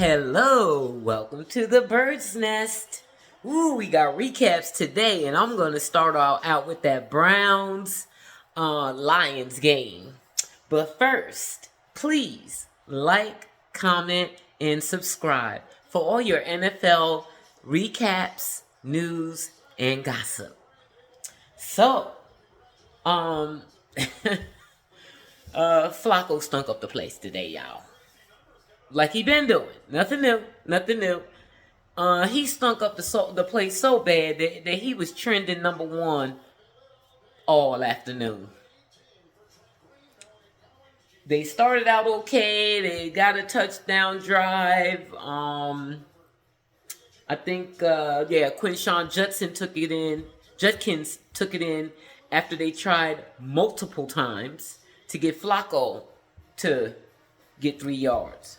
Hello, welcome to the Bird's Nest. Ooh, we got recaps today, and I'm going to start out with that Browns Lions game. But first, please like, comment, and subscribe for all your NFL recaps, news, and gossip. So, um, Flacco stunk up the place today, y'all. Like he been doing. Nothing new. Nothing new. He stunk up the place so bad that he was trending number one all afternoon. They started out okay. They got a touchdown drive. I think Quinshon Judkins took it in after they tried multiple times to get Flacco to get 3 yards.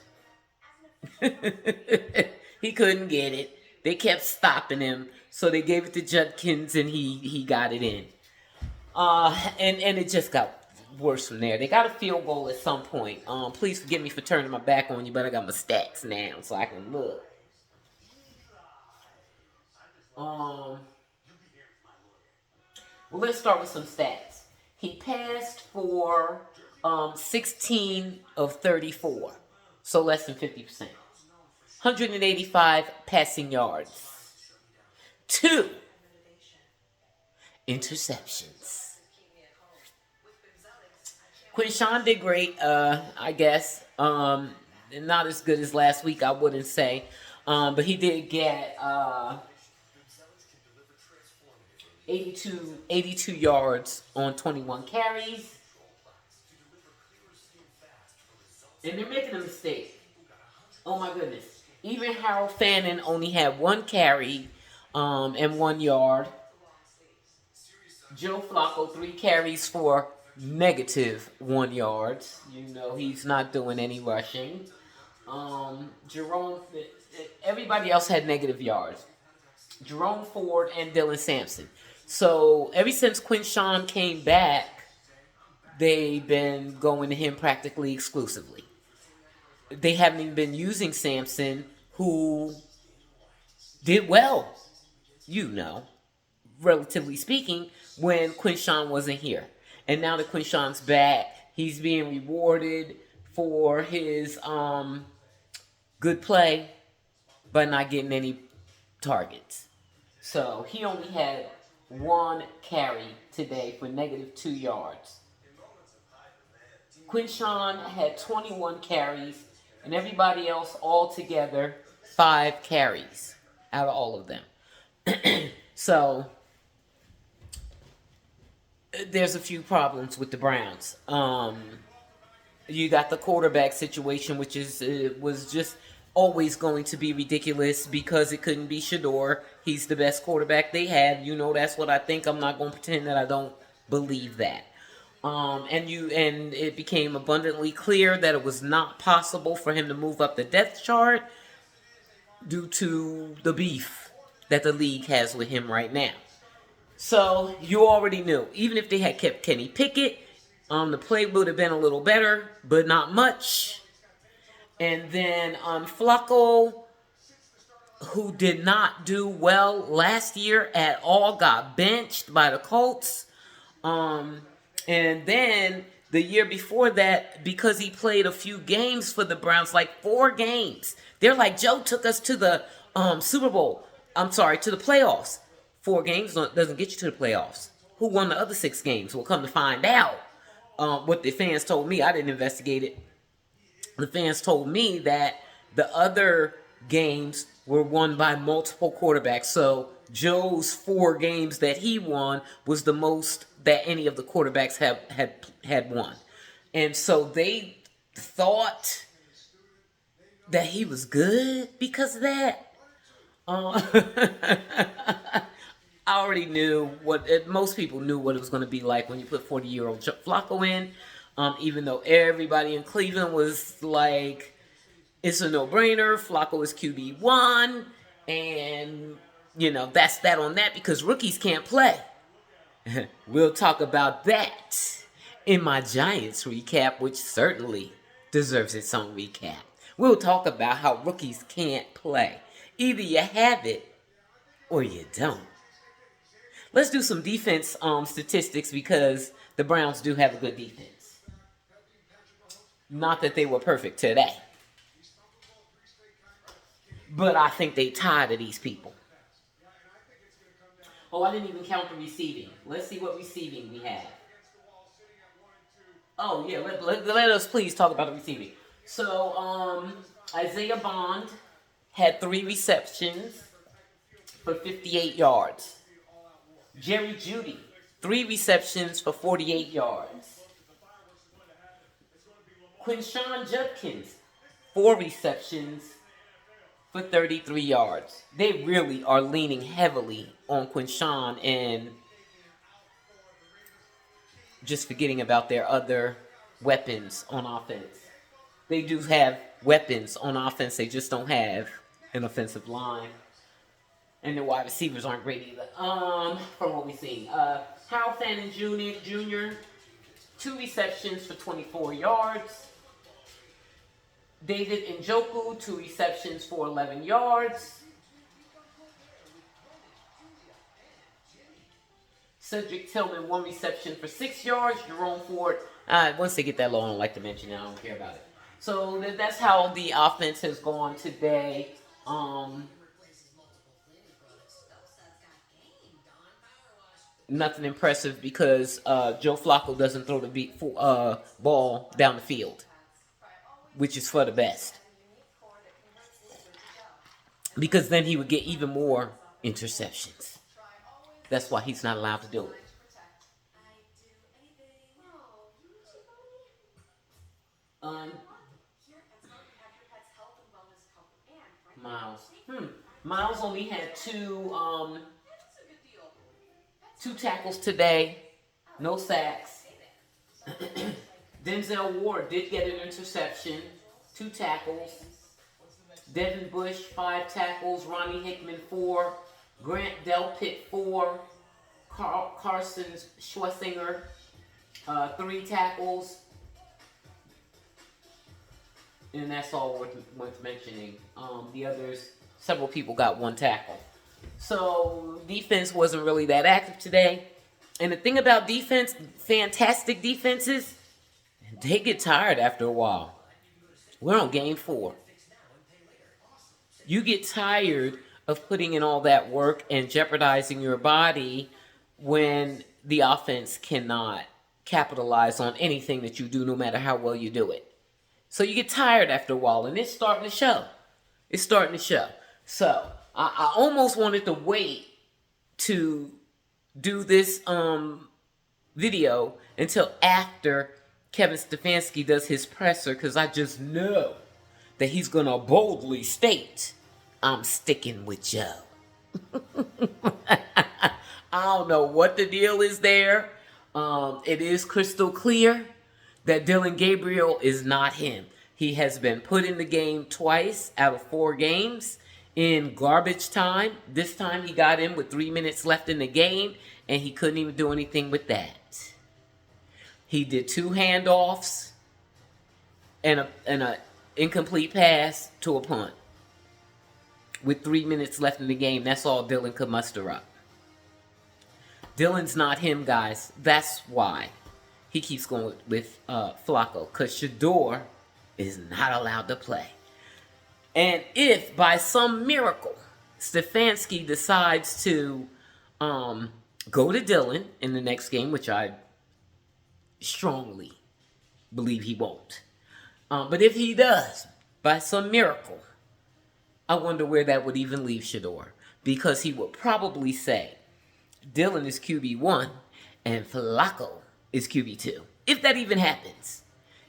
He couldn't get it. They kept stopping him, so they gave it to Judkins, and he got it in. And it just got worse from there. They got a field goal at some point. Please forgive me for turning my back on you, but I got my stats now, so I can look. Well, let's start with some stats. He passed for 16 of 34, so less than 50%. 185 passing yards. 2 interceptions. Quinshon did great, I guess. Not as good as last week, I wouldn't say. But he did get 82 yards on 21 carries. And they're making a mistake. Oh my goodness. Even Harold Fannin only had 1 carry and 1 yard. Joe Flacco, 3 carries for -1 yards. You know, he's not doing any rushing. Everybody else had negative yards. Jerome Ford and Dylan Sampson. So ever since Quinshon came back, they've been going to him practically exclusively. They haven't even been using Sampson, who did well, relatively speaking, when Quinshon wasn't here. And now that Quinshon's back, he's being rewarded for his good play, but not getting any targets. So he only had 1 carry today for -2 yards. Quinshon had 21 carries, and everybody else altogether 5 carries out of all of them. So there's a few problems with the Browns. You got the quarterback situation, which was just always going to be ridiculous because it couldn't be Shedeur. He's the best quarterback they had. That's what I think. I'm not going to pretend that I don't believe that. And it became abundantly clear that it was not possible for him to move up the depth chart due to the beef that the league has with him right now. So you already knew. Even if they had kept Kenny Pickett, the play would have been a little better, but not much. And then Flacco, who did not do well last year at all, got benched by the Colts. And then the year before that, because he played a few games for the Browns, like 4 games. They're like, Joe took us to the Super Bowl. To the playoffs. 4 games doesn't get you to the playoffs. Who won the other 6 games? We'll come to find out. What the fans told me, I didn't investigate it. The fans told me that the other games were won by multiple quarterbacks. So Joe's 4 games that he won was the most that any of the quarterbacks had won. And so they thought that he was good because of that. I already knew most people knew what it was going to be like when you put 40-year-old Flacco in. Even though everybody in Cleveland was like, it's a no-brainer. Flacco is QB1. And, that's that on that because rookies can't play. We'll talk about that in my Giants recap, which certainly deserves its own recap. We'll talk about how rookies can't play. Either you have it or you don't. Let's do some defense statistics because the Browns do have a good defense. Not that they were perfect today. But I think they tired of these people. Oh, I didn't even count the receiving. Let's see what receiving we have. Oh, yeah, let us please talk about the receiving. So, Isaiah Bond had 3 receptions for 58 yards. Jerry Jeudy, 3 receptions for 48 yards. Quinshon Judkins, 4 receptions for 33 yards. They really are leaning heavily on Quinshon and just forgetting about their other weapons on offense. They do have weapons on offense. They just don't have an offensive line. And the wide receivers aren't great either. From what we've seen. Hal Fannin Jr., 2 receptions for 24 yards. David Njoku, 2 receptions for 11 yards. Cedric Tillman, 1 reception for 6 yards. Jerome Ford, once they get that low, I don't like to mention it. I don't care about it. So that's how the offense has gone today. Nothing impressive because Joe Flacco doesn't throw the ball down the field, which is for the best. Because then he would get even more interceptions. That's why he's not allowed to do it. Miles. Miles only had 2 tackles today. No sacks. Denzel Ward did get an interception. 2 tackles. Devin Bush, 5 tackles. Ronnie Hickman, 4. Grant Delpit, 4. Carson Schwessinger, 3 tackles. And that's all worth mentioning. The others, several people got 1 tackle. So defense wasn't really that active today. And the thing about defense, fantastic defenses, they get tired after a while. We're on game 4. You get tired of putting in all that work and jeopardizing your body when the offense cannot capitalize on anything that you do, no matter how well you do it. So you get tired after a while, and it's starting to show. It's starting to show. So I almost wanted to wait to do this video until after Kevin Stefanski does his presser, because I just know that he's going to boldly state, I'm sticking with Joe. I don't know what the deal is there. It is crystal clear that Dillon Gabriel is not him. He has been put in the game twice out of 4 games in garbage time. This time he got in with 3 minutes left in the game, and he couldn't even do anything with that. He did 2 handoffs and an incomplete pass to a punt. With 3 minutes left in the game, that's all Dillon could muster up. Dillon's not him, guys. That's why he keeps going with Flacco, because Shedeur is not allowed to play. And if by some miracle Stefanski decides to go to Dillon in the next game, which I strongly believe he won't, but if he does, by some miracle, I wonder where that would even leave Shedeur, because he would probably say Dillon is QB1 and Flacco is QB2. If that even happens.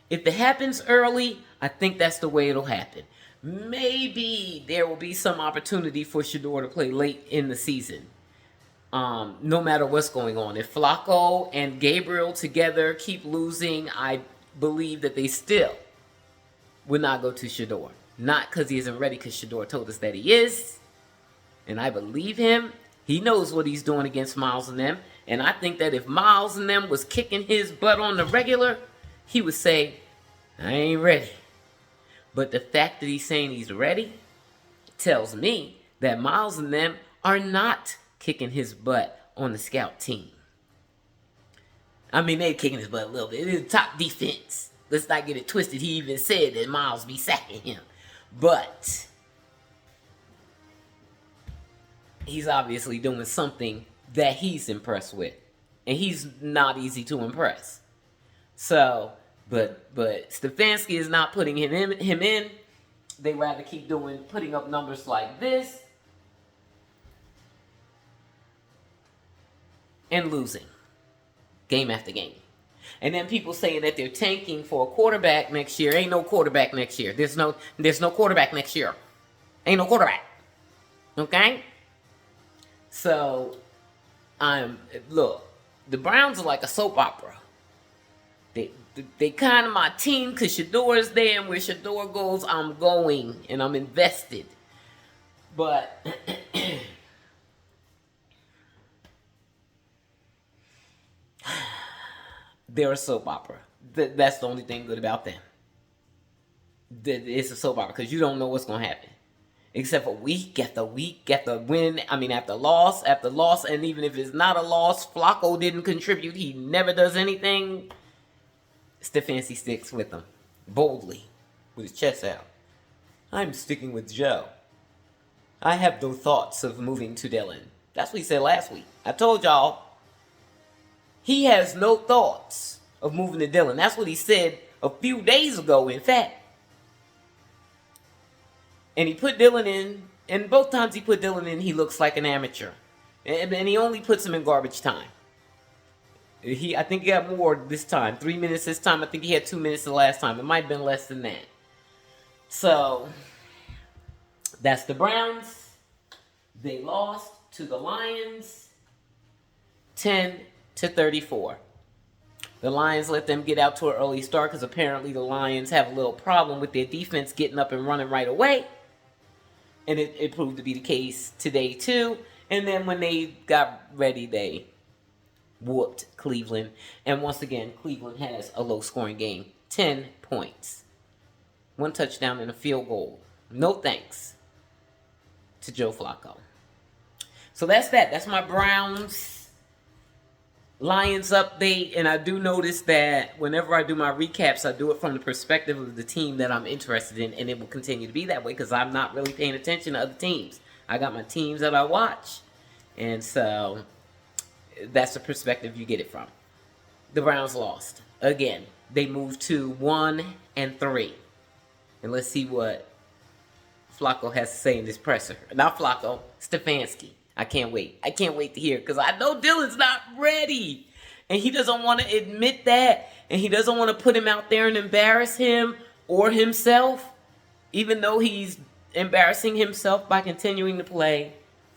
If it happens early, I think that's the way it'll happen. Maybe there will be some opportunity for Shedeur to play late in the season. No matter what's going on. If Flacco and Gabriel together keep losing, I believe that they still would not go to Shedeur. Not because he isn't ready, because Shedeur told us that he is. And I believe him. He knows what he's doing against Miles and them. And I think that if Miles and them was kicking his butt on the regular, he would say, I ain't ready. But the fact that he's saying he's ready tells me that Miles and them are not kicking his butt on the scout team. I mean, they're kicking his butt a little bit. It's top defense. Let's not get it twisted. He even said that Miles be sacking him. But he's obviously doing something that he's impressed with. And he's not easy to impress. So, but Stefanski is not putting him in. They rather keep putting up numbers like this and losing game after game. And then people saying that they're tanking for a quarterback next year. Ain't no quarterback next year. There's no quarterback next year. Ain't no quarterback. Okay? So, look, the Browns are like a soap opera. They kind of my team because Shedeur is there, and where Shedeur goes, I'm going, and I'm invested. But they're a soap opera. That's the only thing good about them. It's a soap opera because you don't know what's going to happen. Except for week after week after win. I mean, after loss. And even if it's not a loss, Flacco didn't contribute. He never does anything. Stefanski sticks with them. Boldly. With his chest out. I'm sticking with Joe. I have no thoughts of moving to Dillon. That's what he said last week. I told y'all. He has no thoughts of moving to Dillon. That's what he said a few days ago, in fact. And he put Dillon in, and both times he put Dillon in, he looks like an amateur. And he only puts him in garbage time. I think he got more this time. 3 minutes this time. I think he had 2 minutes the last time. It might have been less than that. So, that's the Browns. They lost to the Lions 10-34. The Lions let them get out to an early start because apparently the Lions have a little problem with their defense getting up and running right away. And it proved to be the case today too. And then when they got ready, they whooped Cleveland. And once again, Cleveland has a low-scoring game. 10 points. 1 touchdown and a field goal. No thanks to Joe Flacco. So that's that. That's my Browns Lions update. And I do notice that whenever I do my recaps, I do it from the perspective of the team that I'm interested in. And it will continue to be that way because I'm not really paying attention to other teams. I got my teams that I watch. And so that's the perspective you get it from. The Browns lost. Again, they moved to 1-3. And let's see what Flacco has to say in this presser. Not Flacco, Stefanski. I can't wait. I can't wait to hear because I know Dillon's not ready. And he doesn't want to admit that. And he doesn't want to put him out there and embarrass him or himself. Even though he's embarrassing himself by continuing to play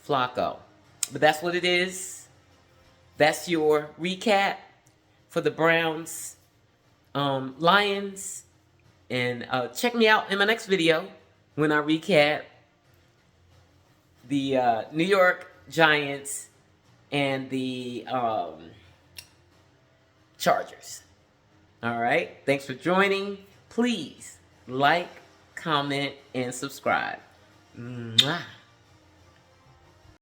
Flacco. But that's what it is. That's your recap for the Browns, Lions. And check me out in my next video when I recap the New York Giants and the Chargers. All right. Thanks for joining. Please like, comment, and subscribe. Mwah.